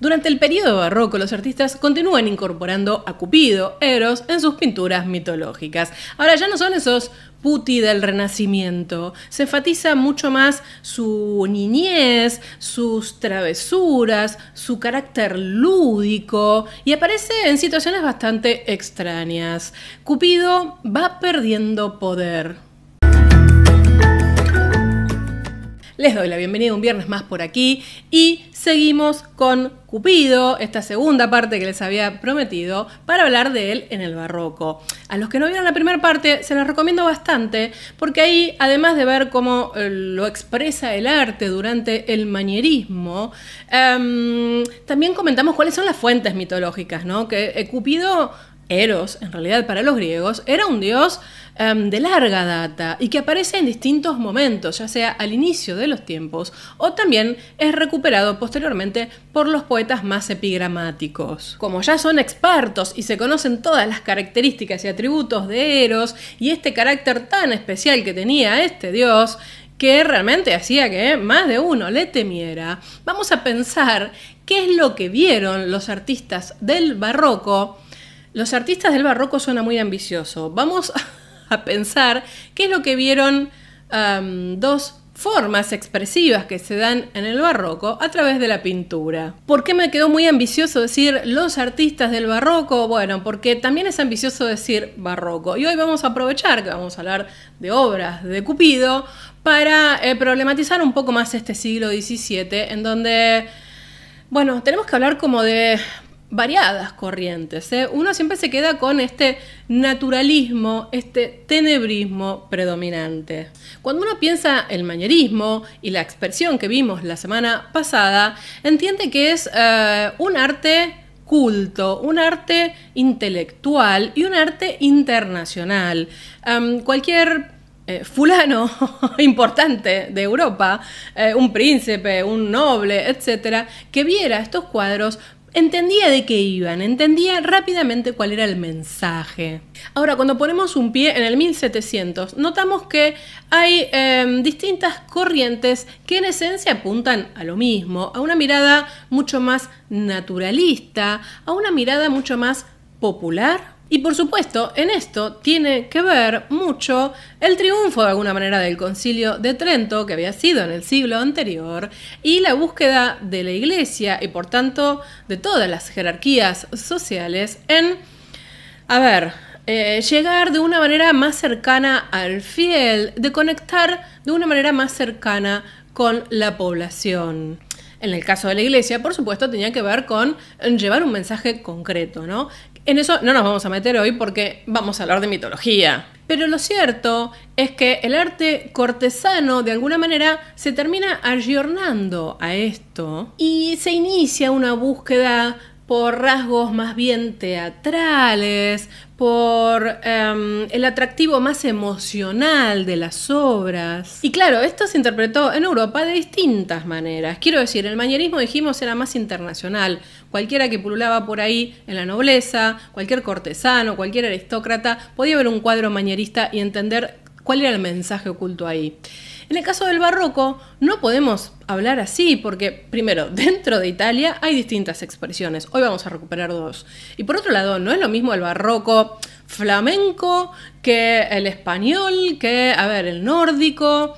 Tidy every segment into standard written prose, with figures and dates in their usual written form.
Durante el periodo barroco, los artistas continúan incorporando a Cupido, Eros, en sus pinturas mitológicas. Ahora ya no son esos putti del Renacimiento. Se enfatiza mucho más su niñez, sus travesuras, su carácter lúdico y aparece en situaciones bastante extrañas. Cupido va perdiendo poder. Les doy la bienvenida un viernes más por aquí y seguimos con Cupido, esta segunda parte que les había prometido, para hablar de él en el barroco. A los que no vieron la primera parte se los recomiendo bastante porque ahí, además de ver cómo lo expresa el arte durante el manierismo, también comentamos cuáles son las fuentes mitológicas, ¿no? Que Cupido, Eros, en realidad para los griegos, era un dios de larga data y que aparece en distintos momentos, ya sea al inicio de los tiempos o también es recuperado posteriormente por los poetas más epigramáticos. Como ya son expertos y se conocen todas las características y atributos de Eros y este carácter tan especial que tenía este dios, que realmente hacía que más de uno le temiera, vamos a pensar qué es lo que vieron los artistas del barroco. Los artistas del barroco suena muy ambicioso. Vamos a pensar qué es lo que vieron dos formas expresivas que se dan en el barroco a través de la pintura. ¿Por qué me quedó muy ambicioso decir los artistas del barroco? Bueno, porque también es ambicioso decir barroco. Y hoy vamos a aprovechar que vamos a hablar de obras de Cupido para problematizar un poco más este siglo XVII, en donde, bueno, tenemos que hablar como de variadas corrientes, ¿eh? Uno siempre se queda con este naturalismo, este tenebrismo predominante. Cuando uno piensa el manierismo y la expresión que vimos la semana pasada, entiende que es un arte culto, un arte intelectual y un arte internacional. Cualquier fulano importante de Europa, un príncipe, un noble, etcétera, que viera estos cuadros, entendía de qué iban, entendía rápidamente cuál era el mensaje. Ahora, cuando ponemos un pie en el 1700, notamos que hay distintas corrientes que en esencia apuntan a lo mismo, a una mirada mucho más naturalista, a una mirada mucho más popular. Y por supuesto, en esto tiene que ver mucho el triunfo de alguna manera del Concilio de Trento, que había sido en el siglo anterior, y la búsqueda de la Iglesia y por tanto de todas las jerarquías sociales en, llegar de una manera más cercana al fiel, de conectar de una manera más cercana con la población. En el caso de la Iglesia, por supuesto, tenía que ver con llevar un mensaje concreto, ¿no? En eso no nos vamos a meter hoy porque vamos a hablar de mitología. Pero lo cierto es que el arte cortesano de alguna manera se termina ayornando a esto y se inicia una búsqueda por rasgos más bien teatrales, por el atractivo más emocional de las obras. Y claro, esto se interpretó en Europa de distintas maneras. Quiero decir, el manierismo, dijimos, era más internacional. Cualquiera que pululaba por ahí en la nobleza, cualquier cortesano, cualquier aristócrata, podía ver un cuadro manierista y entender cuál era el mensaje oculto ahí. En el caso del barroco no podemos hablar así porque, primero, dentro de Italia hay distintas expresiones. Hoy vamos a recuperar dos. Y por otro lado, no es lo mismo el barroco flamenco que el español, que, el nórdico.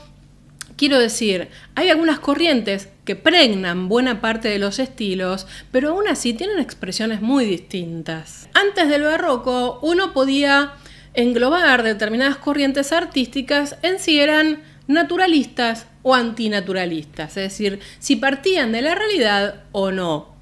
Quiero decir, hay algunas corrientes que pregnan buena parte de los estilos, pero aún así tienen expresiones muy distintas. Antes del barroco, uno podía englobar determinadas corrientes artísticas en si eran naturalistas o antinaturalistas, es decir, si partían de la realidad o no.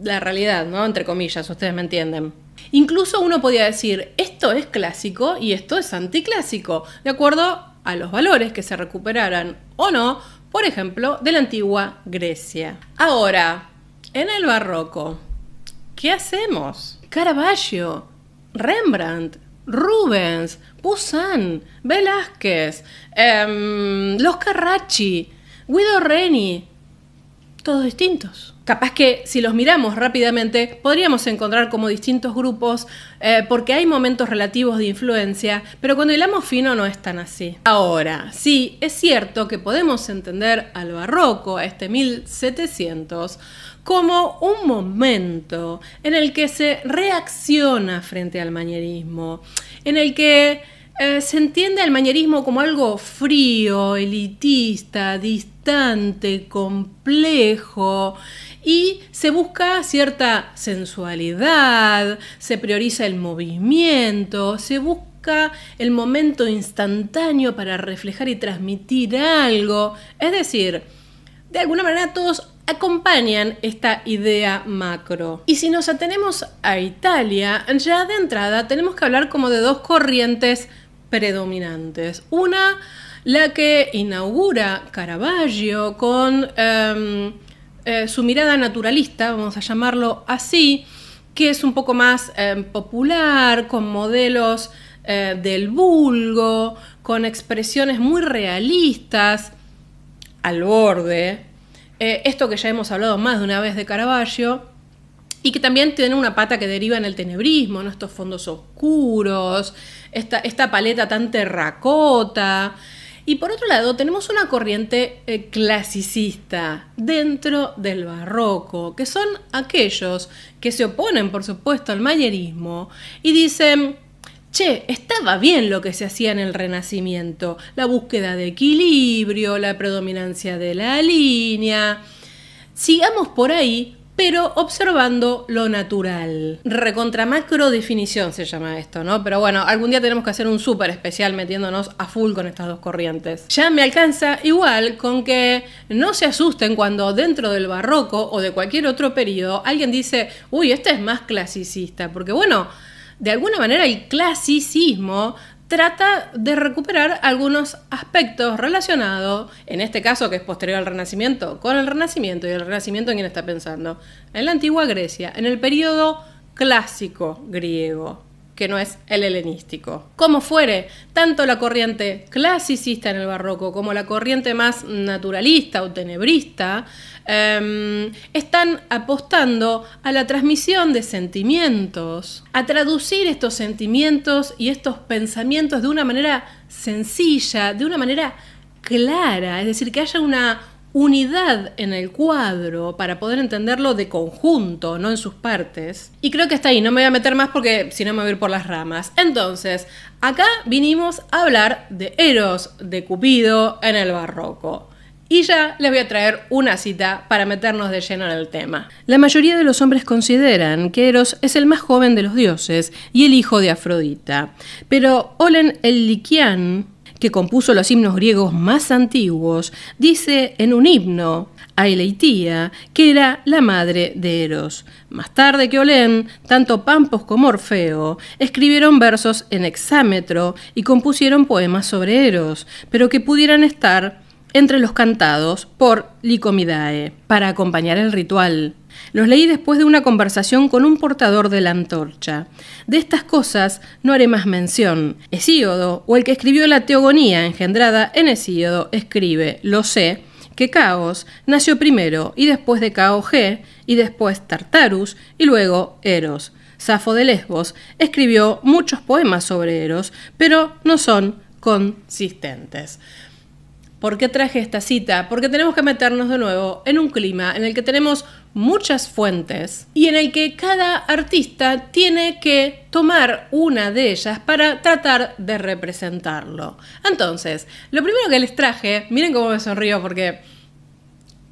La realidad, ¿no? Entre comillas, ustedes me entienden. Incluso uno podía decir, esto es clásico y esto es anticlásico, de acuerdo a los valores que se recuperaran o no, por ejemplo, de la antigua Grecia. Ahora, en el barroco, ¿qué hacemos? Caravaggio, Rembrandt, Rubens, Poussin, Velázquez, los Carracci, Guido Reni, todos distintos. Capaz que si los miramos rápidamente podríamos encontrar como distintos grupos porque hay momentos relativos de influencia, pero cuando hilamos fino no es tan así. Ahora, sí, es cierto que podemos entender al barroco, a este 1700, como un momento en el que se reacciona frente al manierismo, en el que se entiende al manierismo como algo frío, elitista, distante, complejo, y se busca cierta sensualidad, se prioriza el movimiento, se busca el momento instantáneo para reflejar y transmitir algo. Es decir, de alguna manera todos acompañan esta idea macro. Y si nos atenemos a Italia, ya de entrada tenemos que hablar como de dos corrientes predominantes. Una, la que inaugura Caravaggio con su mirada naturalista, vamos a llamarlo así, que es un poco más popular, con modelos del vulgo, con expresiones muy realistas, al borde. Esto que ya hemos hablado más de una vez de Caravaggio, y que también tiene una pata que deriva en el tenebrismo, ¿no? Estos fondos oscuros, esta paleta tan terracota. Y por otro lado tenemos una corriente clasicista dentro del barroco, que son aquellos que se oponen, por supuesto, al manierismo y dicen: che, estaba bien lo que se hacía en el Renacimiento, la búsqueda de equilibrio, la predominancia de la línea, sigamos por ahí, pero observando lo natural. Recontra macro definición se llama esto, ¿no? Pero bueno, algún día tenemos que hacer un súper especial metiéndonos a full con estas dos corrientes. Ya me alcanza igual con que no se asusten cuando dentro del barroco o de cualquier otro periodo alguien dice: uy, este es más clasicista, porque bueno, de alguna manera el clasicismo trata de recuperar algunos aspectos relacionados, en este caso que es posterior al Renacimiento, con el Renacimiento. ¿Y el Renacimiento en quién está pensando? En la antigua Grecia, en el periodo clásico griego, que no es el helenístico. Como fuere, tanto la corriente clasicista en el barroco como la corriente más naturalista o tenebrista están apostando a la transmisión de sentimientos, a traducir estos sentimientos y estos pensamientos de una manera sencilla, de una manera clara, es decir, que haya una unidad en el cuadro para poder entenderlo de conjunto, no en sus partes. Y creo que hasta ahí, no me voy a meter más porque si no me voy a ir por las ramas. Entonces, acá vinimos a hablar de Eros, de Cupido en el barroco. Y ya les voy a traer una cita para meternos de lleno en el tema. La mayoría de los hombres consideran que Eros es el más joven de los dioses y el hijo de Afrodita. Pero Olen el Liquián, que compuso los himnos griegos más antiguos, dice en un himno a Eleitia que era la madre de Eros. Más tarde que Olen, tanto Pampos como Orfeo escribieron versos en hexámetro y compusieron poemas sobre Eros, pero que pudieran estar entre los cantados por Licomidae, para acompañar el ritual. Los leí después de una conversación con un portador de la antorcha. De estas cosas no haré más mención. Hesíodo, o el que escribió la Teogonía engendrada en Hesíodo, escribe: lo sé, que Caos nació primero, y después de Caogé, y después Tartarus, y luego Eros. Safo de Lesbos escribió muchos poemas sobre Eros, pero no son consistentes. ¿Por qué traje esta cita? Porque tenemos que meternos de nuevo en un clima en el que tenemos muchas fuentes y en el que cada artista tiene que tomar una de ellas para tratar de representarlo. Entonces, lo primero que les traje, miren cómo me sonrío porque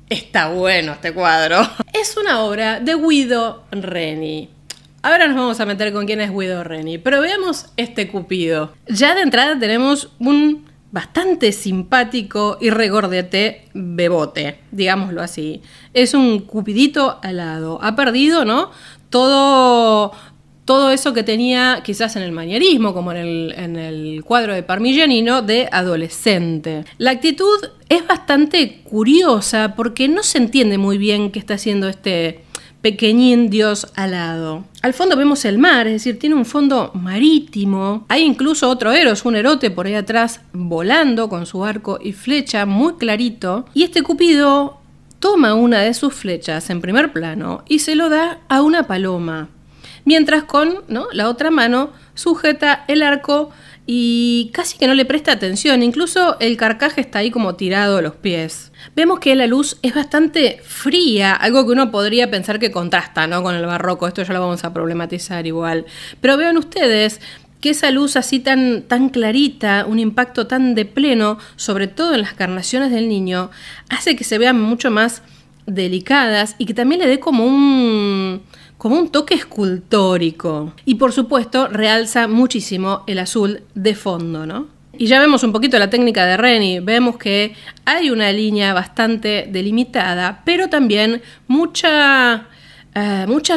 está bueno este cuadro, es una obra de Guido Reni. Ahora nos vamos a meter con quién es Guido Reni, pero veamos este Cupido. Ya de entrada tenemos un bastante simpático y regordete bebote, digámoslo así. Es un cupidito alado. Ha perdido, ¿no?, todo eso que tenía quizás en el manierismo, como en el cuadro de Parmigianino, de adolescente. La actitud es bastante curiosa porque no se entiende muy bien qué está haciendo este pequeñín dios alado. Al fondo vemos el mar, es decir, tiene un fondo marítimo. Hay incluso otro Eros, un erote por ahí atrás, volando con su arco y flecha muy clarito. Y este Cupido toma una de sus flechas en primer plano y se lo da a una paloma, mientras con, ¿no?, la otra mano sujeta el arco y casi que no le presta atención, incluso el carcaj está ahí como tirado a los pies. Vemos que la luz es bastante fría, algo que uno podría pensar que contrasta, ¿no?, con el barroco, esto ya lo vamos a problematizar igual. Pero vean ustedes que esa luz así tan clarita, un impacto tan de pleno, sobre todo en las carnaciones del niño, hace que se vean mucho más delicadas y que también le dé como un toque escultórico. Y por supuesto realza muchísimo el azul de fondo, ¿no? Y ya vemos un poquito la técnica de Reni, vemos que hay una línea bastante delimitada, pero también mucha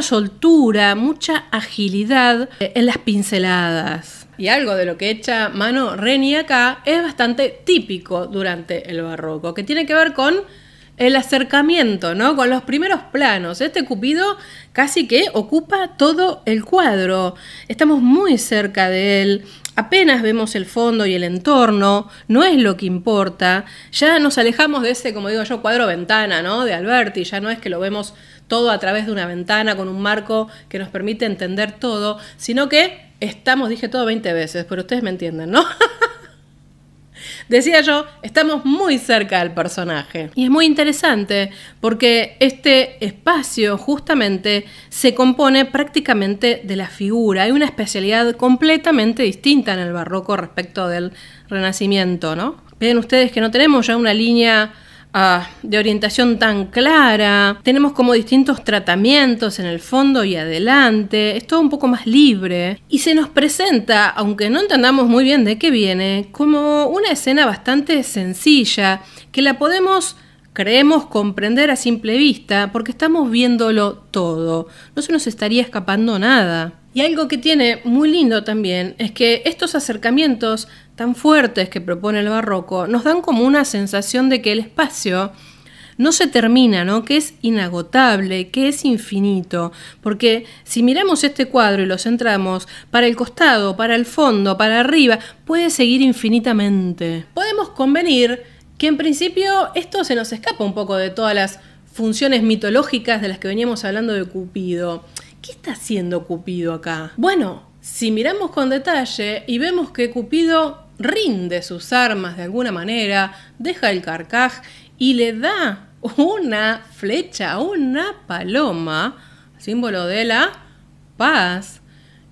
soltura, mucha agilidad en las pinceladas. Y algo de lo que echa mano Reni acá es bastante típico durante el barroco, que tiene que ver con el acercamiento, ¿no?, con los primeros planos. Este Cupido casi que ocupa todo el cuadro. Estamos muy cerca de él. Apenas vemos el fondo y el entorno, no es lo que importa. Ya nos alejamos de ese, como digo yo, cuadro-ventana, ¿no?, de Alberti. Ya no es que lo vemos todo a través de una ventana con un marco que nos permite entender todo, sino que estamos, dije todo 20 veces, pero ustedes me entienden, ¿no? Decía yo, estamos muy cerca del personaje. Y es muy interesante porque este espacio justamente se compone prácticamente de la figura. Hay una especialidad completamente distinta en el barroco respecto del Renacimiento, ¿no? Ven ustedes que no tenemos ya una línea de orientación tan clara, tenemos como distintos tratamientos en el fondo y adelante, es todo un poco más libre y se nos presenta, aunque no entendamos muy bien de qué viene, como una escena bastante sencilla que la creemos comprender a simple vista porque estamos viéndolo todo, no se nos estaría escapando nada. Y algo que tiene muy lindo también es que estos acercamientos tan fuertes que propone el barroco nos dan como una sensación de que el espacio no se termina, ¿no?, que es inagotable, que es infinito, porque si miramos este cuadro y lo centramos para el costado, para el fondo, para arriba, puede seguir infinitamente. Podemos convenir que en principio esto se nos escapa un poco de todas las funciones mitológicas de las que veníamos hablando de Cupido. ¿Qué está haciendo Cupido acá? Bueno, si miramos con detalle y vemos que Cupido rinde sus armas de alguna manera, deja el carcaj y le da una flecha a una paloma, símbolo de la paz.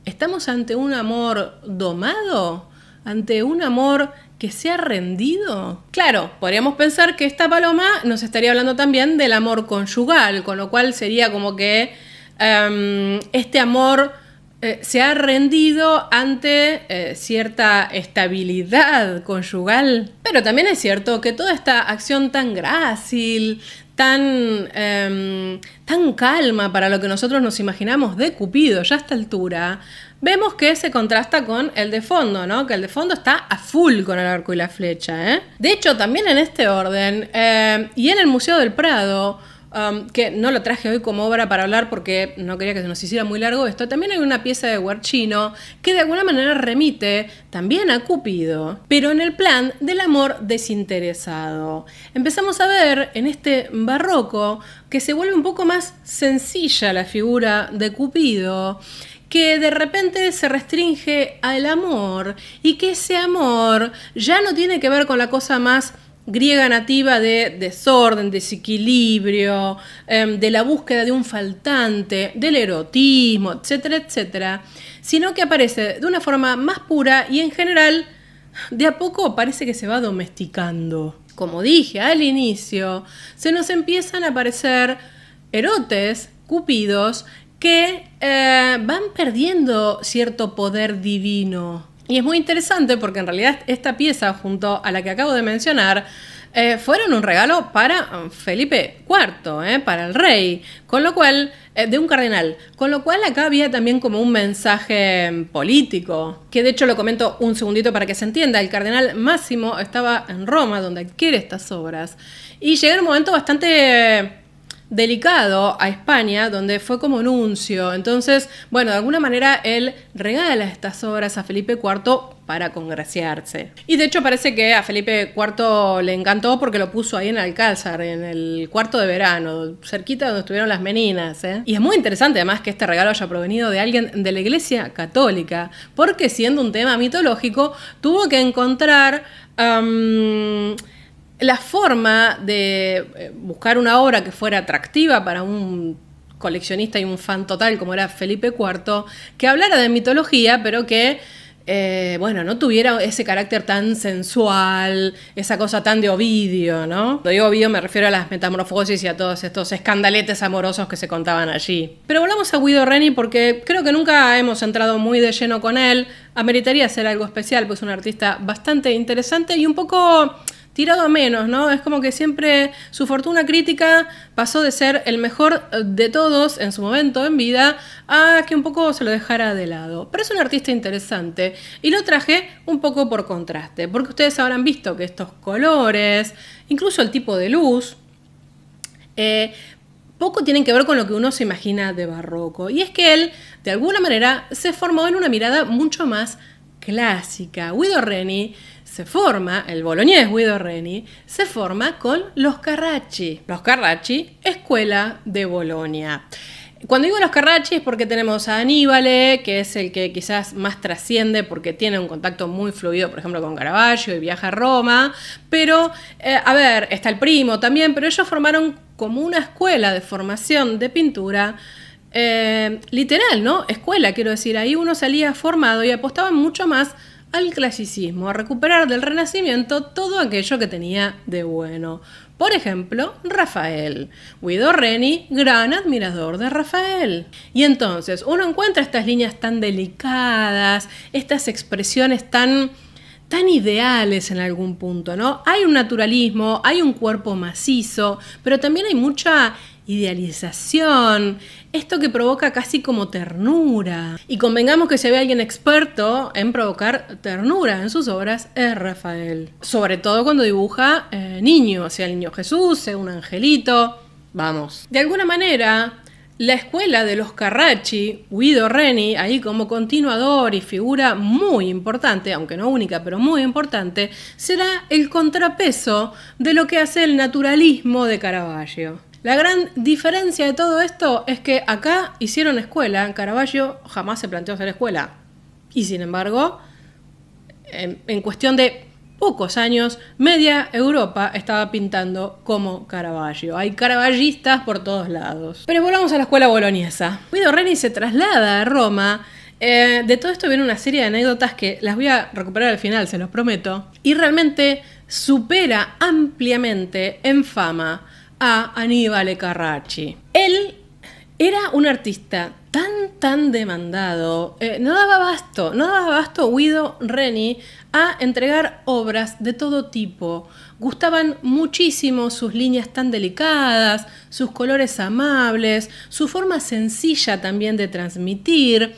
¿Estamos ante un amor domado? ¿Ante un amor que se ha rendido? Claro, podríamos pensar que esta paloma nos estaría hablando también del amor conyugal, con lo cual sería como que este amor se ha rendido ante cierta estabilidad conyugal. Pero también es cierto que toda esta acción tan grácil, tan calma para lo que nosotros nos imaginamos de Cupido ya a esta altura, vemos que se contrasta con el de fondo, ¿no? Que el de fondo está a full con el arco y la flecha, ¿eh? De hecho, también en este orden, y en el Museo del Prado, que no lo traje hoy como obra para hablar porque no quería que se nos hiciera muy largo esto, también hay una pieza de Guercino que de alguna manera remite también a Cupido, pero en el plan del amor desinteresado. Empezamos a ver en este barroco que se vuelve un poco más sencilla la figura de Cupido, que de repente se restringe al amor y que ese amor ya no tiene que ver con la cosa más griega nativa de desorden, desequilibrio, de la búsqueda de un faltante, del erotismo, etcétera, etcétera, sino que aparece de una forma más pura y en general de a poco parece que se va domesticando. Como dije al inicio, se nos empiezan a aparecer erotes, cupidos, que van perdiendo cierto poder divino. Y es muy interesante porque en realidad esta pieza, junto a la que acabo de mencionar, fueron un regalo para Felipe IV, para el rey, con lo cual, de un cardenal, con lo cual acá había también como un mensaje político, que de hecho lo comento un segundito para que se entienda. El cardenal Máximo estaba en Roma, donde adquiere estas obras, y llega un momento bastante delicado a España, donde fue como nuncio. Entonces, bueno, de alguna manera él regala estas obras a Felipe IV para congraciarse. Y de hecho parece que a Felipe IV le encantó porque lo puso ahí en Alcázar, en el cuarto de verano, cerquita donde estuvieron las meninas, ¿eh? Y es muy interesante además que este regalo haya provenido de alguien de la Iglesia Católica, porque siendo un tema mitológico, tuvo que encontrar la forma de buscar una obra que fuera atractiva para un coleccionista y un fan total como era Felipe IV, que hablara de mitología, pero que bueno, no tuviera ese carácter tan sensual, esa cosa tan de Ovidio, ¿no? Cuando digo Ovidio me refiero a las metamorfosis y a todos estos escandaletes amorosos que se contaban allí. Pero volvamos a Guido Reni porque creo que nunca hemos entrado muy de lleno con él. Ameritaría ser algo especial, pues es un artista bastante interesante y un poco tirado a menos, ¿no? Es como que siempre su fortuna crítica pasó de ser el mejor de todos en su momento en vida a que un poco se lo dejara de lado. Pero es un artista interesante y lo traje un poco por contraste, porque ustedes habrán visto que estos colores, incluso el tipo de luz, poco tienen que ver con lo que uno se imagina de barroco. Y es que él, de alguna manera, se formó en una mirada mucho más clásica. Guido Reni se forma, el boloñés Guido Reni, se forma con los Carracci. Los Carracci, escuela de Bolonia. Cuando digo los Carracci es porque tenemos a Aníbale, que es el que quizás más trasciende porque tiene un contacto muy fluido, por ejemplo, con Caravaggio y viaja a Roma. Pero, a ver, está el primo también, pero ellos formaron como una escuela de formación de pintura literal, ¿no? Escuela, quiero decir, ahí uno salía formado y apostaban mucho más al clasicismo, a recuperar del Renacimiento todo aquello que tenía de bueno. Por ejemplo, Rafael. Guido Reni, gran admirador de Rafael. Y entonces uno encuentra estas líneas tan delicadas, estas expresiones tan ideales en algún punto, ¿no? Hay un naturalismo, hay un cuerpo macizo, pero también hay mucha idealización, esto que provoca casi como ternura. Y convengamos que si había alguien experto en provocar ternura en sus obras es Rafael. Sobre todo cuando dibuja niños, sea el niño Jesús, sea un angelito, vamos. De alguna manera, la escuela de los Carracci, Guido Reni, ahí como continuador y figura muy importante, aunque no única, pero muy importante, será el contrapeso de lo que hace el naturalismo de Caravaggio. La gran diferencia de todo esto es que acá hicieron escuela, Caravaggio jamás se planteó hacer escuela. Y sin embargo, en cuestión de pocos años, media Europa estaba pintando como Caravaggio. Hay caravallistas por todos lados. Pero volvamos a la escuela boloñesa. Guido Reni se traslada a Roma. De todo esto viene una serie de anécdotas que las voy a recuperar al final, se los prometo. Y realmente supera ampliamente en fama a Aníbale Carracci. Él era un artista tan demandado, no daba abasto Guido Reni a entregar obras de todo tipo. Gustaban muchísimo sus líneas tan delicadas, sus colores amables, su forma sencilla también de transmitir,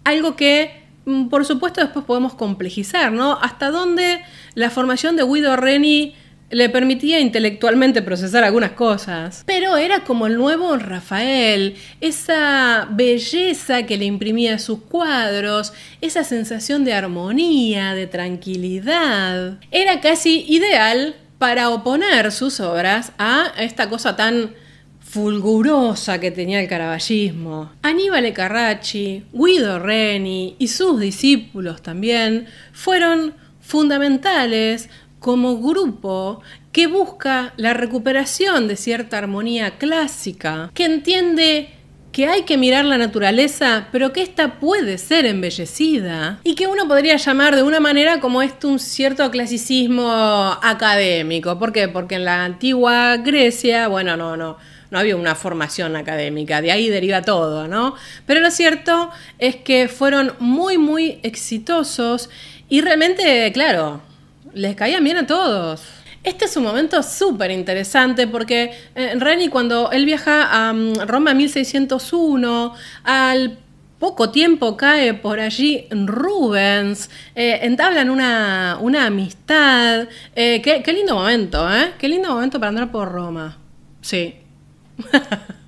algo que por supuesto después podemos complejizar, ¿no? Hasta dónde la formación de Guido Reni le permitía intelectualmente procesar algunas cosas. Pero era como el nuevo Rafael, esa belleza que le imprimía a sus cuadros, esa sensación de armonía, de tranquilidad. Era casi ideal para oponer sus obras a esta cosa tan fulgurosa que tenía el caravallismo. Aníbale Carracci, Guido Reni y sus discípulos también fueron fundamentales como grupo que busca la recuperación de cierta armonía clásica, que entiende que hay que mirar la naturaleza, pero que ésta puede ser embellecida, y que uno podría llamar de una manera como un cierto clasicismo académico. ¿Por qué? Porque en la antigua Grecia, bueno, no había una formación académica, de ahí deriva todo, ¿no? Pero lo cierto es que fueron muy exitosos y realmente, claro, les caían bien a todos. Este es un momento súper interesante porque Reni, cuando él viaja a Roma en 1601, al poco tiempo cae por allí Rubens, entablan una amistad. Qué lindo momento, ¿eh? Qué lindo momento para andar por Roma. Sí.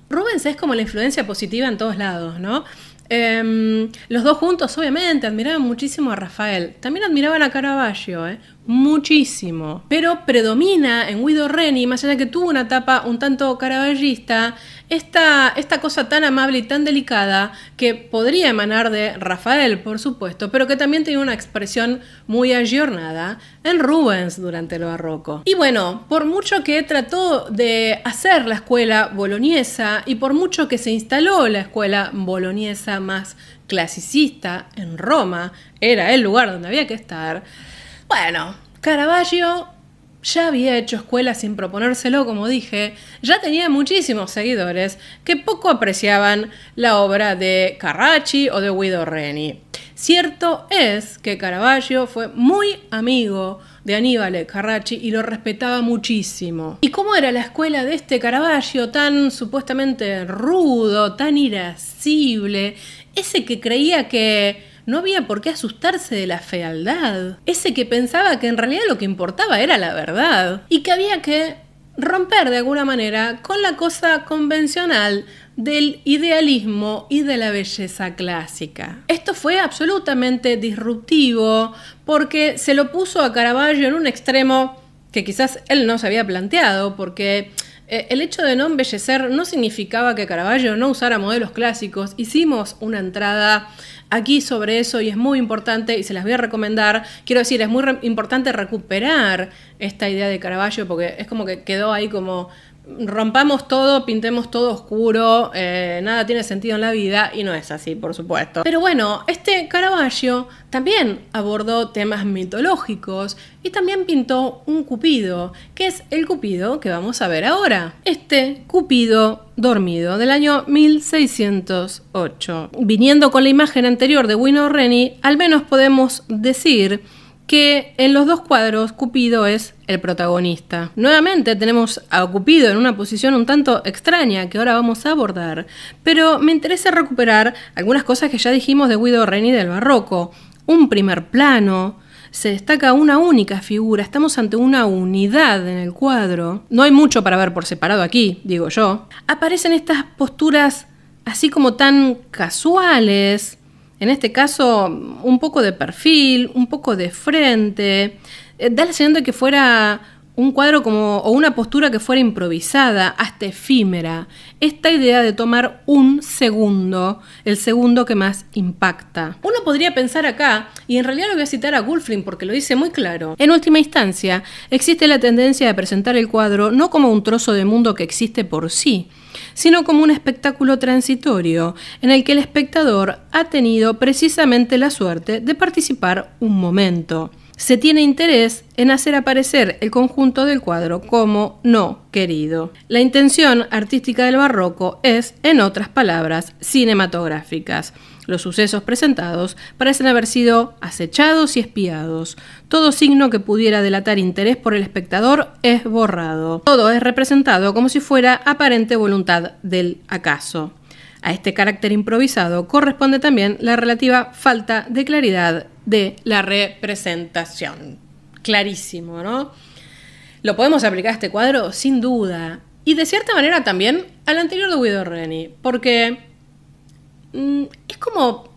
Rubens es como la influencia positiva en todos lados, ¿no? Los dos juntos, obviamente, admiraban muchísimo a Rafael. También admiraban a Caravaggio, muchísimo. Pero predomina en Guido Reni, más allá de que tuvo una etapa un tanto caravallista, esta cosa tan amable y tan delicada que podría emanar de Rafael, por supuesto, pero que también tenía una expresión muy ayornada en Rubens durante el barroco. Y bueno, por mucho que trató de hacer la escuela boloñesa y por mucho que se instaló la escuela boloñesa más clasicista en Roma, era el lugar donde había que estar, bueno, Caravaggio ya había hecho escuela sin proponérselo, como dije, ya tenía muchísimos seguidores que poco apreciaban la obra de Carracci o de Guido Reni. Cierto es que Caravaggio fue muy amigo de Aníbal Carracci y lo respetaba muchísimo. ¿Y cómo era la escuela de este Caravaggio tan supuestamente rudo, tan irascible? Ese que creía que no había por qué asustarse de la fealdad. Ese que pensaba que en realidad lo que importaba era la verdad. Y que había que romper de alguna manera con la cosa convencional del idealismo y de la belleza clásica. Esto fue absolutamente disruptivo porque se lo puso a Caravaggio en un extremo que quizás él no se había planteado, porque el hecho de no embellecer no significaba que Caravaggio no usara modelos clásicos. Hicimos una entrada aquí sobre eso y es muy importante y se las voy a recomendar. Quiero decir, es muy importante recuperar esta idea de Caravaggio porque es como que quedó ahí como rompamos todo, pintemos todo oscuro, nada tiene sentido en la vida, y no es así, por supuesto. Pero bueno, este Caravaggio también abordó temas mitológicos y también pintó un Cupido, que es el Cupido que vamos a ver ahora. Este Cupido dormido del año 1608. Viniendo con la imagen anterior de Guido Reni, al menos podemos decir que en los dos cuadros Cupido es el protagonista. Nuevamente tenemos a Cupido en una posición un tanto extraña que ahora vamos a abordar, pero me interesa recuperar algunas cosas que ya dijimos de Guido Reni del barroco. Un primer plano, se destaca una única figura, estamos ante una unidad en el cuadro. No hay mucho para ver por separado aquí, digo yo. Aparecen estas posturas así como tan casuales, en este caso un poco de perfil, un poco de frente. Da la sensación de que fuera un cuadro o una postura que fuera improvisada, hasta efímera. Esta idea de tomar un segundo, el segundo que más impacta. Uno podría pensar acá, y en realidad lo voy a citar a Gulflin porque lo dice muy claro. En última instancia, existe la tendencia de presentar el cuadro no como un trozo de mundo que existe por sí, sino como un espectáculo transitorio en el que el espectador ha tenido precisamente la suerte de participar un momento. Se tiene interés en hacer aparecer el conjunto del cuadro como no querido. La intención artística del barroco es, en otras palabras, cinematográficas. Los sucesos presentados parecen haber sido acechados y espiados. Todo signo que pudiera delatar interés por el espectador es borrado. Todo es representado como si fuera aparente voluntad del acaso. A este carácter improvisado corresponde también la relativa falta de claridad de la representación. Clarísimo, ¿no? ¿Lo podemos aplicar a este cuadro? Sin duda. Y de cierta manera también al anterior de Guido Reni, porque es como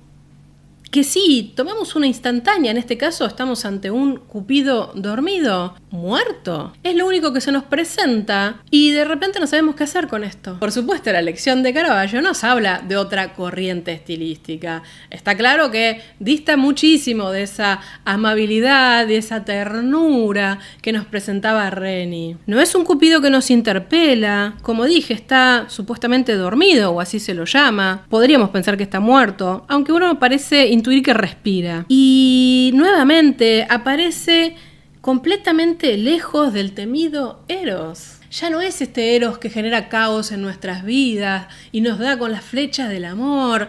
que sí, tomamos una instantánea, en este caso estamos ante un Cupido dormido, muerto. Es lo único que se nos presenta y de repente no sabemos qué hacer con esto. Por supuesto, la lección de Caravaggio nos habla de otra corriente estilística. Está claro que dista muchísimo de esa amabilidad, de esa ternura que nos presentaba Reni. No es un Cupido que nos interpela, como dije, está supuestamente dormido o así se lo llama. Podríamos pensar que está muerto, aunque uno parece intuir que respira. Y nuevamente aparece completamente lejos del temido Eros. Ya no es este Eros que genera caos en nuestras vidas y nos da con las flechas del amor.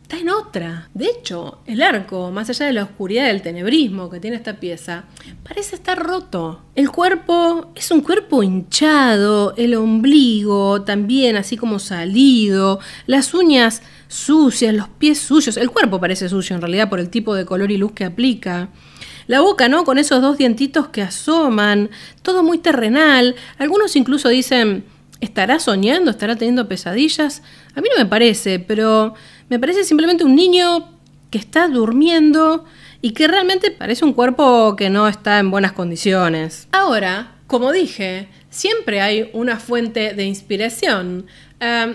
Está en otra. De hecho, el arco, más allá de la oscuridad del tenebrismo que tiene esta pieza, parece estar roto. El cuerpo es un cuerpo hinchado, el ombligo también así como salido, las uñas sucias, los pies sucios. El cuerpo parece sucio en realidad por el tipo de color y luz que aplica. La boca, ¿no? Con esos dos dientitos que asoman, todo muy terrenal. Algunos incluso dicen ¿Estará soñando? ¿Estará teniendo pesadillas? A mí no me parece, pero me parece simplemente un niño que está durmiendo y que realmente parece un cuerpo que no está en buenas condiciones. Ahora, como dije, siempre hay una fuente de inspiración,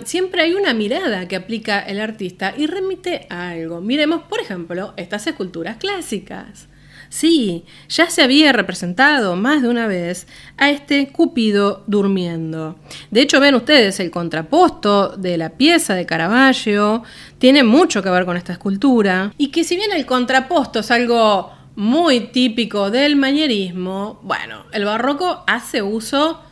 siempre hay una mirada que aplica el artista y remite a algo. Miremos, por ejemplo, estas esculturas clásicas. Sí, ya se había representado más de una vez a este Cupido durmiendo. De hecho, ven ustedes, el contraposto de la pieza de Caravaggio tiene mucho que ver con esta escultura. Y que si bien el contraposto es algo muy típico del manierismo, bueno, el barroco hace uso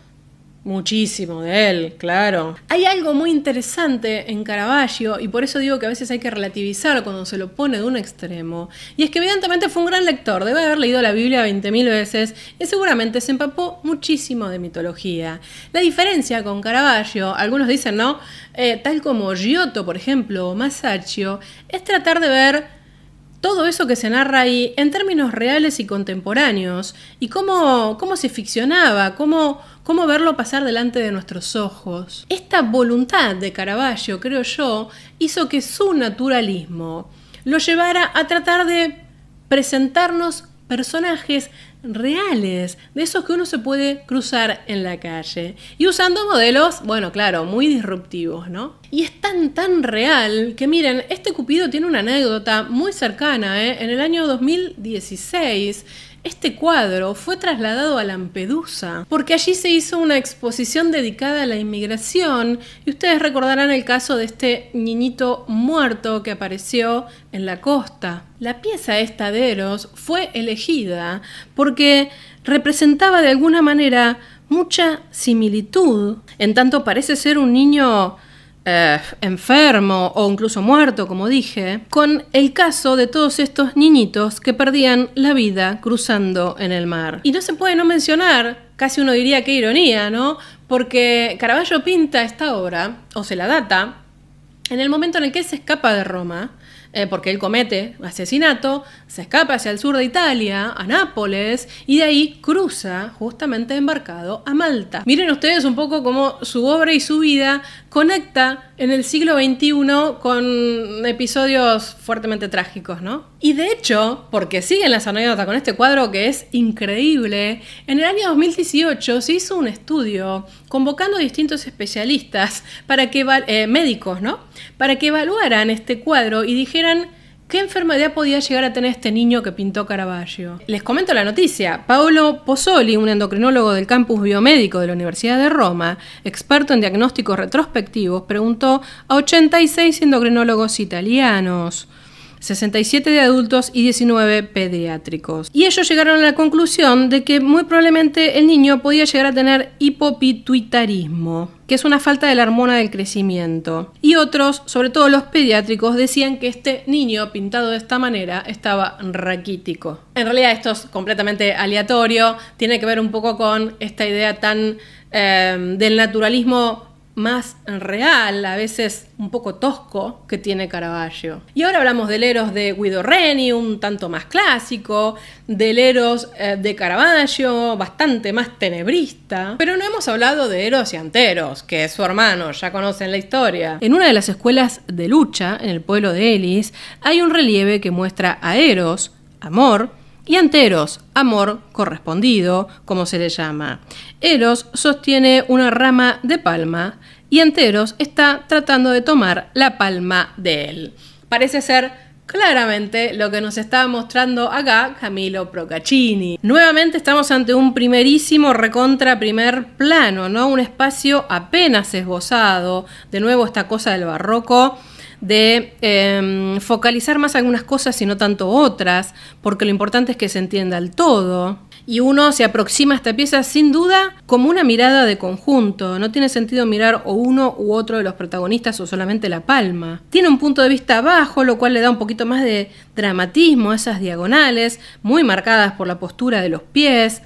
muchísimo de él, claro. Hay algo muy interesante en Caravaggio, y por eso digo que a veces hay que relativizar cuando se lo pone de un extremo, y es que evidentemente fue un gran lector, debe haber leído la Biblia 20.000 veces, y seguramente se empapó muchísimo de mitología. La diferencia con Caravaggio, algunos dicen, ¿no? Tal como Giotto, por ejemplo, o Masaccio, es tratar de ver todo eso que se narra ahí en términos reales y contemporáneos, y cómo se ficcionaba, cómo verlo pasar delante de nuestros ojos. Esta voluntad de Caravaggio, creo yo, hizo que su naturalismo lo llevara a tratar de presentarnos personajes reales, de esos que uno se puede cruzar en la calle, y usando modelos, bueno, claro, muy disruptivos, ¿no? Y es tan real que miren, este Cupido tiene una anécdota muy cercana, En el año 2016, este cuadro fue trasladado a Lampedusa, porque allí se hizo una exposición dedicada a la inmigración, y ustedes recordarán el caso de este niñito muerto que apareció en la costa. La pieza esta de Eros fue elegida porque representaba de alguna manera mucha similitud, en tanto parece ser un niño enfermo o incluso muerto, como dije, con el caso de todos estos niñitos que perdían la vida cruzando en el mar. Y no se puede no mencionar, casi uno diría qué ironía, ¿no? Porque Caravaggio pinta esta obra, o se la data, en el momento en el que él se escapa de Roma, porque él comete asesinato, se escapa hacia el sur de Italia, a Nápoles, y de ahí cruza, justamente embarcado, a Malta. Miren ustedes un poco cómo su obra y su vida conecta en el siglo XXI con episodios fuertemente trágicos, ¿no? Y de hecho, porque siguen las anécdotas con este cuadro que es increíble, en el año 2018 se hizo un estudio convocando a distintos especialistas para que médicos, ¿no? Para que evaluaran este cuadro y dijeran qué enfermedad podía llegar a tener este niño que pintó Caravaggio. Les comento la noticia. Paolo Pozzoli, un endocrinólogo del campus biomédico de la Universidad de Roma, experto en diagnósticos retrospectivos, preguntó a 86 endocrinólogos italianos, 67 de adultos y 19 pediátricos. Y ellos llegaron a la conclusión de que muy probablemente el niño podía llegar a tener hipopituitarismo, que es una falta de la hormona del crecimiento. Y otros, sobre todo los pediátricos, decían que este niño pintado de esta manera estaba raquítico. En realidad esto es completamente aleatorio, tiene que ver un poco con esta idea tan del naturalismo más real, a veces un poco tosco, que tiene Caravaggio. Y ahora hablamos del Eros de Guido Reni, un tanto más clásico, del Eros de Caravaggio, bastante más tenebrista, pero no hemos hablado de Eros y Anteros, que es su hermano, ya conocen la historia. En una de las escuelas de lucha, en el pueblo de Elis, hay un relieve que muestra a Eros, amor, y Anteros, amor correspondido, como se le llama. Eros sostiene una rama de palma y Anteros está tratando de tomar la palma de él. Parece ser claramente lo que nos está mostrando acá Camillo Procaccini. Nuevamente estamos ante un primerísimo primer plano, ¿no? Un espacio apenas esbozado. De nuevo esta cosa del barroco de focalizar más algunas cosas y no tanto otras, porque lo importante es que se entienda el todo. Y uno se aproxima a esta pieza sin duda como una mirada de conjunto. No tiene sentido mirar o uno u otro de los protagonistas o solamente la palma. Tiene un punto de vista bajo, lo cual le da un poquito más de dramatismo a esas diagonales, muy marcadas por la postura de los pies,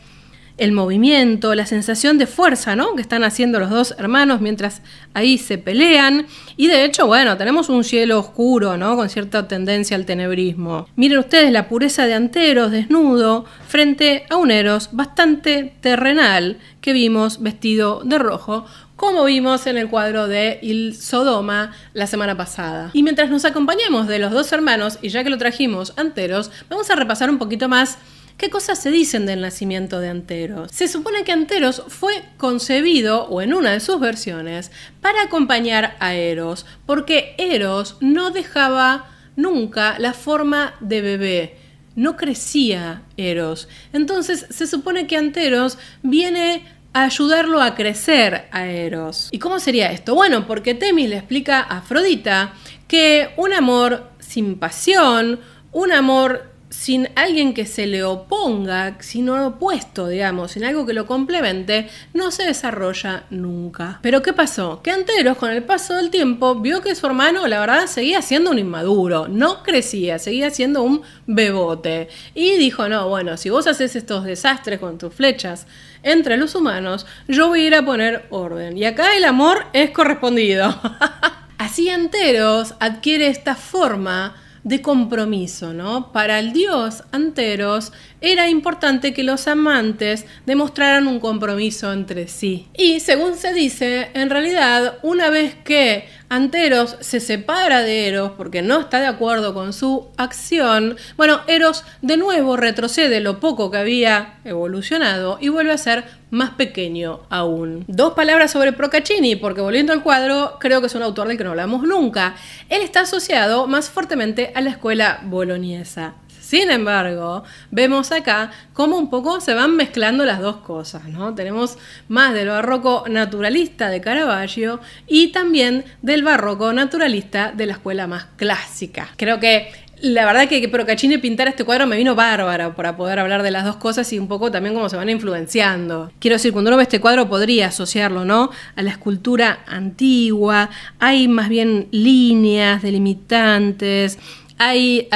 el movimiento, la sensación de fuerza, ¿no?, que están haciendo los dos hermanos mientras ahí se pelean. Y de hecho, bueno, tenemos un cielo oscuro, ¿no?, con cierta tendencia al tenebrismo. Miren ustedes la pureza de Anteros desnudo frente a un Eros bastante terrenal que vimos vestido de rojo como vimos en el cuadro de Il Sodoma la semana pasada. Y mientras nos acompañamos de los dos hermanos, y ya que lo trajimos Anteros, vamos a repasar un poquito más ¿qué cosas se dicen del nacimiento de Anteros? Se supone que Anteros fue concebido, o en una de sus versiones, para acompañar a Eros, porque Eros no dejaba nunca la forma de bebé, no crecía Eros. Entonces se supone que Anteros viene a ayudarlo a crecer a Eros. ¿Y cómo sería esto? Bueno, porque Temis le explica a Afrodita que un amor sin pasión, un amor sin alguien que se le oponga, sin un opuesto, digamos, sin algo que lo complemente, no se desarrolla nunca. Pero ¿qué pasó? Que Anteros, con el paso del tiempo, vio que su hermano, la verdad, seguía siendo un inmaduro, no crecía, seguía siendo un bebote. Y dijo, no, bueno, si vos haces estos desastres con tus flechas entre los humanos, yo voy a ir a poner orden. Y acá el amor es correspondido. Así Anteros adquiere esta forma de compromiso, ¿no? Para el dios Anteros era importante que los amantes demostraran un compromiso entre sí. Y según se dice, en realidad, una vez que Anteros se separa de Eros porque no está de acuerdo con su acción, bueno, Eros de nuevo retrocede lo poco que había evolucionado y vuelve a ser más pequeño aún. Dos palabras sobre Procaccini, porque volviendo al cuadro, creo que es un autor del que no hablamos nunca. Él está asociado más fuertemente a la escuela boloñesa. Sin embargo, vemos acá cómo un poco se van mezclando las dos cosas, ¿no? Tenemos más del barroco naturalista de Caravaggio y también del barroco naturalista de la escuela más clásica. Creo que la verdad que Procaccini pintar este cuadro me vino bárbaro para poder hablar de las dos cosas y un poco también cómo se van influenciando. Quiero decir, cuando uno ve este cuadro podría asociarlo, ¿no?, a la escultura antigua. Hay más bien líneas delimitantes, hay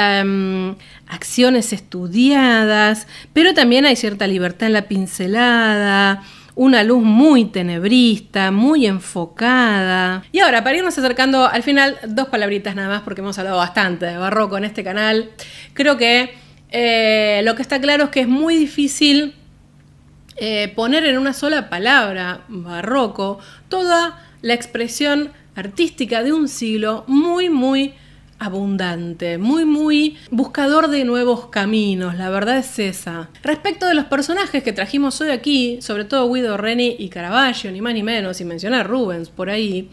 acciones estudiadas, pero también hay cierta libertad en la pincelada, una luz muy tenebrista, muy enfocada. Y ahora, para irnos acercando al final, dos palabritas nada más, porque hemos hablado bastante de barroco en este canal. Creo que lo que está claro es que es muy difícil poner en una sola palabra barroco toda la expresión artística de un siglo muy abundante, muy buscador de nuevos caminos, la verdad es esa. Respecto de los personajes que trajimos hoy aquí, sobre todo Guido Reni y Caravaggio, ni más ni menos, y mencionar Rubens por ahí,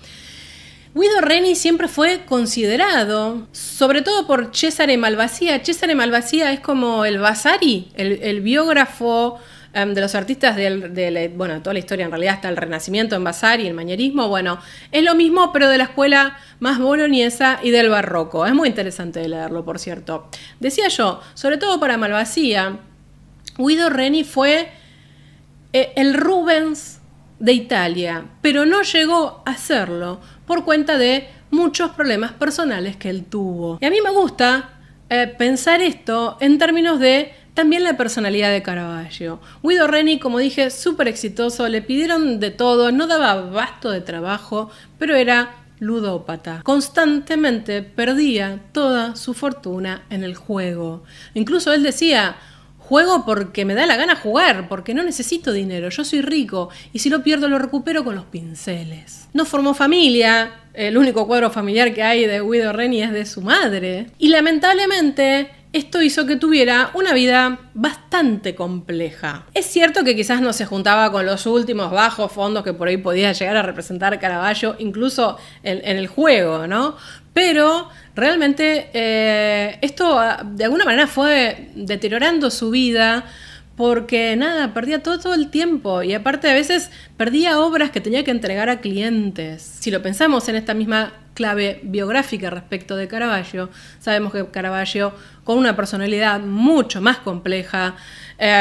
Guido Reni siempre fue considerado, sobre todo por Cesare Malvasia. Cesare Malvasia es como el Vasari, el biógrafo de los artistas bueno, toda la historia en realidad, hasta el Renacimiento en Vasari, el manierismo. Bueno, es lo mismo, pero de la escuela más boloñesa y del barroco. Es muy interesante de leerlo, por cierto. Decía yo, sobre todo para Malvasia, Guido Reni fue el Rubens de Italia, pero no llegó a serlo por cuenta de muchos problemas personales que él tuvo. Y a mí me gusta pensar esto en términos de también la personalidad de Caravaggio. Guido Reni, como dije, súper exitoso, le pidieron de todo, no daba abasto de trabajo, pero era ludópata. Constantemente perdía toda su fortuna en el juego. Incluso él decía, juego porque me da la gana jugar, porque no necesito dinero, yo soy rico, y si lo pierdo lo recupero con los pinceles. No formó familia, el único cuadro familiar que hay de Guido Reni es de su madre, y lamentablemente esto hizo que tuviera una vida bastante compleja. Es cierto que quizás no se juntaba con los últimos bajos fondos que por ahí podía llegar a representar Caravaggio, incluso en el juego, ¿no? Pero realmente esto de alguna manera fue deteriorando su vida porque nada, perdía todo el tiempo y aparte a veces perdía obras que tenía que entregar a clientes. Si lo pensamos en esta misma clave biográfica respecto de Caravaggio, sabemos que Caravaggio, con una personalidad mucho más compleja,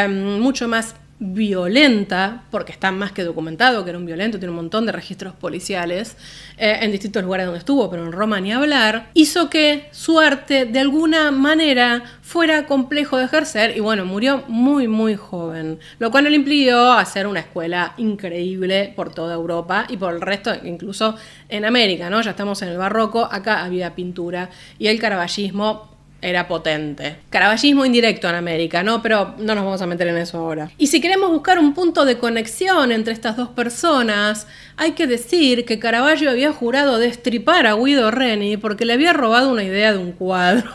mucho más violenta, porque está más que documentado que era un violento, tiene un montón de registros policiales en distintos lugares donde estuvo, pero en Roma ni hablar, hizo que su arte de alguna manera fuera complejo de ejercer y bueno, murió muy joven, lo cual no le impidió hacer una escuela increíble por toda Europa y por el resto, incluso en América, ¿no? Ya estamos en el barroco, acá había pintura y el caravallismo era potente. Caravallismo indirecto en América, ¿no? Pero no nos vamos a meter en eso ahora. Y si queremos buscar un punto de conexión entre estas dos personas, hay que decir que Caravaggio había jurado destripar a Guido Reni porque le había robado una idea de un cuadro.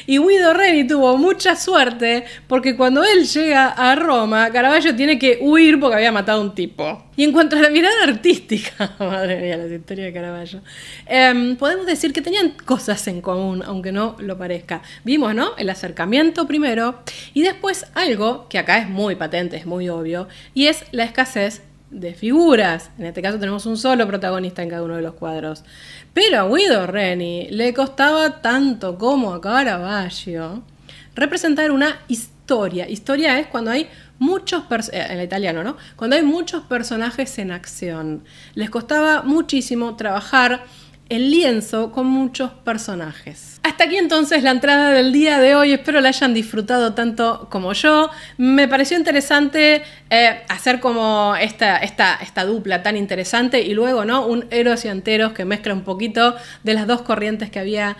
Y Guido Reni tuvo mucha suerte porque cuando él llega a Roma, Caravaggio tiene que huir porque había matado a un tipo. Y en cuanto a la mirada artística, madre mía, la historia de Caravaggio, podemos decir que tenían cosas en común, aunque no lo parezca. Vimos, ¿no? El acercamiento primero y después algo que acá es muy patente, es muy obvio, y es la escasez de figuras. En este caso tenemos un solo protagonista en cada uno de los cuadros. Pero a Guido Reni le costaba tanto como a Caravaggio representar una historia. Historia es cuando hay muchos en el italiano, ¿no? Cuando hay muchos personajes en acción. Les costaba muchísimo trabajar el lienzo con muchos personajes. Hasta aquí entonces la entrada del día de hoy. Espero la hayan disfrutado tanto como yo. Me pareció interesante hacer como esta dupla tan interesante y luego, ¿no? Un Eros y Anteros que mezcla un poquito de las dos corrientes que había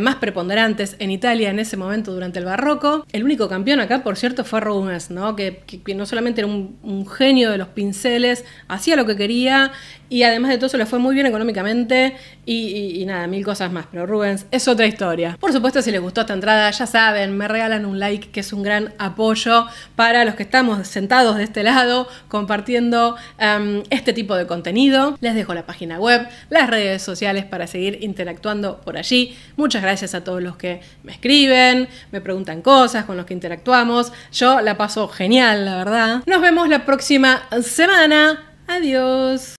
más preponderantes en Italia en ese momento durante el barroco. El único campeón acá, por cierto, fue Rubens, ¿no? Que no solamente era un genio de los pinceles, hacía lo que quería y además de todo se le fue muy bien económicamente y nada, mil cosas más. Pero Rubens es otra historia. Por supuesto, si les gustó esta entrada, ya saben, me regalan un like, que es un gran apoyo para los que estamos sentados de este lado compartiendo este tipo de contenido. Les dejo la página web, las redes sociales para seguir interactuando por allí. Muchas gracias a todos los que me escriben, me preguntan cosas, con los que interactuamos. Yo la paso genial, la verdad. Nos vemos la próxima semana. Adiós.